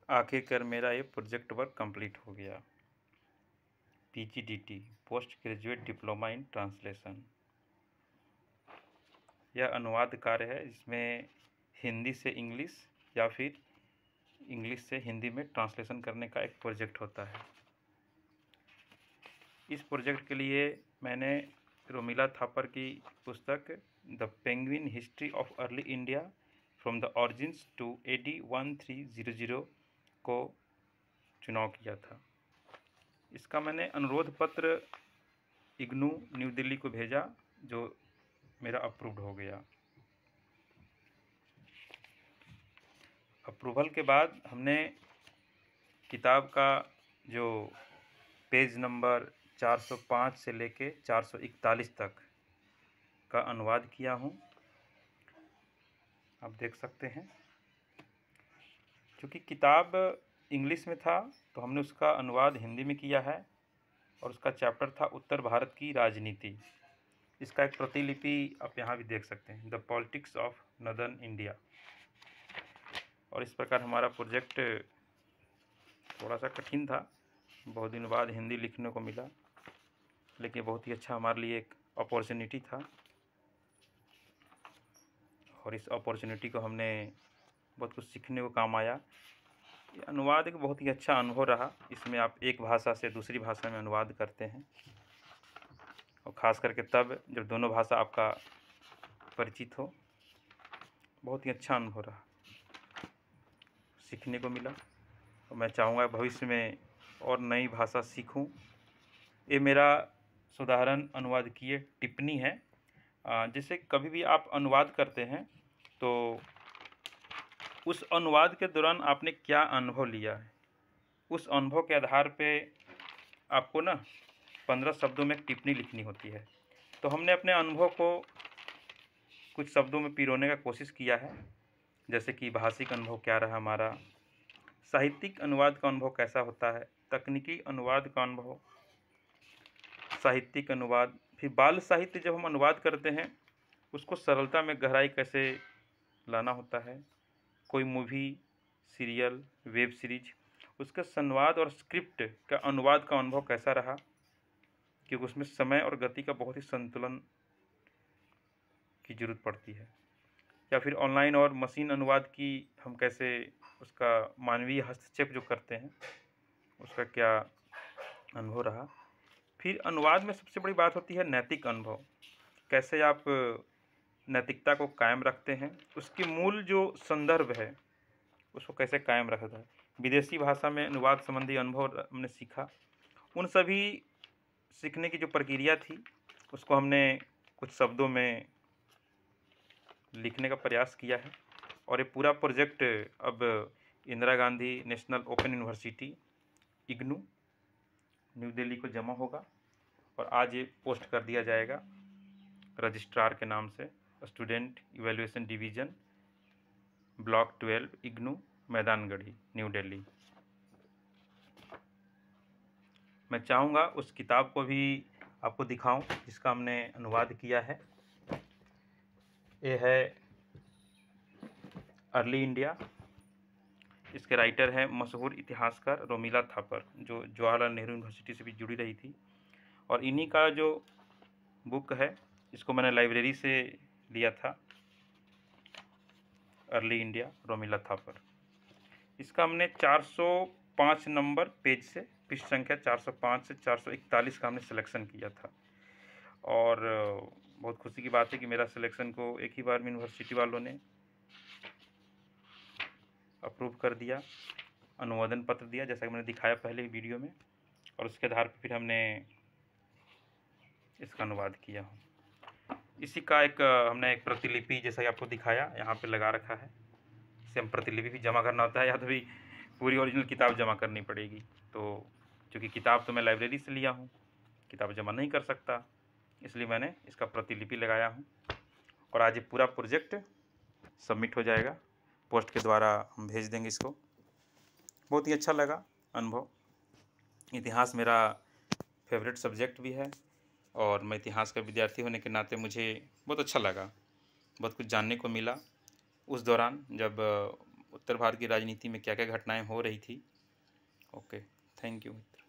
आखिरकार मेरा ये प्रोजेक्ट वर्क कंप्लीट हो गया। PGDT post graduate diploma in translation. यह अनुवाद कार्य है, इसमें हिंदी से इंग्लिश या फिर इंग्लिश से हिंदी में ट्रांसलेशन करने का एक प्रोजेक्ट होता है। इस प्रोजेक्ट के लिए मैंने रोमिला थापर की पुस्तक the Penguin history of early India from the origins to AD 1300 को चुनाव किया था। इसका मैंने अनुरोध पत्र इग्नू न्यू दिल्ली को भेजा, जो मेरा अप्रूव्ड हो गया। अप्रूवल के बाद हमने किताब का जो पेज नंबर 405 से लेके 441 तक का अनुवाद किया हूँ, आप देख सकते हैं। क्योंकि किताब इंग्लिश में था तो हमने उसका अनुवाद हिंदी में किया है, और उसका चैप्टर था उत्तर भारत की राजनीति। इसका एक प्रतिलिपि आप यहाँ भी देख सकते हैं, the politics of northern India. और इस प्रकार हमारा प्रोजेक्ट थोड़ा सा कठिन था, बहुत दिन बाद हिंदी लिखने को मिला, लेकिन बहुत ही अच्छा हमारे लिए एक अपॉर्चुनिटी था, और इस अपॉर्चुनिटी को हमने बहुत कुछ सीखने को काम आया। ये अनुवाद एक बहुत ही अच्छा अनुभव रहा। इसमें आप एक भाषा से दूसरी भाषा में अनुवाद करते हैं, और ख़ास करके तब जब दोनों भाषा आपका परिचित हो। बहुत ही अच्छा अनुभव रहा, सीखने को मिला, और मैं चाहूँगा भविष्य में और नई भाषा सीखूं। ये मेरा साधारण अनुवाद की टिप्पणी है। जैसे कभी भी आप अनुवाद करते हैं तो उस अनुवाद के दौरान आपने क्या अनुभव लिया है, उस अनुभव के आधार पे आपको 15 शब्दों में एक टिप्पणी लिखनी होती है। तो हमने अपने अनुभव को कुछ शब्दों में पिरोने का कोशिश किया है, जैसे कि भाषिक अनुभव क्या रहा हमारा, साहित्यिक अनुवाद का अनुभव कैसा होता है, तकनीकी अनुवाद का अनुभव, साहित्यिक अनुवाद, फिर बाल साहित्य जब हम अनुवाद करते हैं उसको सरलता में गहराई कैसे लाना होता है, कोई मूवी, सीरियल, वेब सीरीज, उसका संवाद और स्क्रिप्ट का अनुवाद का अनुभव कैसा रहा, क्योंकि उसमें समय और गति का बहुत ही संतुलन की ज़रूरत पड़ती है। या फिर ऑनलाइन और मशीन अनुवाद की हम कैसे उसका मानवीय हस्तक्षेप जो करते हैं उसका क्या अनुभव रहा। फिर अनुवाद में सबसे बड़ी बात होती है नैतिक अनुभव, कैसे आप नैतिकता को कायम रखते हैं, उसके मूल जो संदर्भ है उसको कैसे कायम रखता है। विदेशी भाषा में अनुवाद संबंधी अनुभव हमने सीखा। उन सभी सीखने की जो प्रक्रिया थी उसको हमने कुछ शब्दों में लिखने का प्रयास किया है, और ये पूरा प्रोजेक्ट अब Indira Gandhi national open university IGNOU new Delhi को जमा होगा, और आज ये पोस्ट कर दिया जाएगा रजिस्ट्रार के नाम से, student evaluation division block 12 IGNOU Maidangarhi new Delhi. मैं चाहूँगा उस किताब को भी आपको दिखाऊं जिसका हमने अनुवाद किया है। ये है अर्ली इंडिया। इसके राइटर हैं मशहूर इतिहासकार रोमिला थापर, जो जवाहरलाल नेहरू यूनिवर्सिटी से भी जुड़ी रही थी, और इन्हीं का जो बुक है इसको मैंने लाइब्रेरी से लिया था, अर्ली इंडिया रोमिला थापर। इसका हमने 405 नंबर पेज से, पृष्ठ संख्या 405 से 441 का हमने सिलेक्शन किया था, और बहुत खुशी की बात है कि मेरा सिलेक्शन को एक ही बार में यूनिवर्सिटी वालों ने अप्रूव कर दिया, अनुमोदन पत्र दिया, जैसा कि मैंने दिखाया पहले वीडियो में, और उसके आधार पर फिर हमने इसका अनुवाद किया। इसी का एक हमने एक प्रतिलिपि जैसा कि आपको दिखाया यहाँ पे लगा रखा है। इसे हम प्रतिलिपि भी जमा करना होता है, या तो भी पूरी ओरिजिनल किताब जमा करनी पड़ेगी। तो क्योंकि किताब तो मैं लाइब्रेरी से लिया हूँ, किताब जमा नहीं कर सकता, इसलिए मैंने इसका प्रतिलिपि लगाया हूँ, और आज ये पूरा प्रोजेक्ट सबमिट हो जाएगा, पोस्ट के द्वारा हम भेज देंगे इसको। बहुत ही अच्छा लगा अनुभव। इतिहास मेरा फेवरेट सब्जेक्ट भी है, और मैं इतिहास का विद्यार्थी होने के नाते मुझे बहुत अच्छा लगा, बहुत कुछ जानने को मिला उस दौरान जब उत्तर भारत की राजनीति में क्या क्या घटनाएं हो रही थी। Okay, thank you Mitra.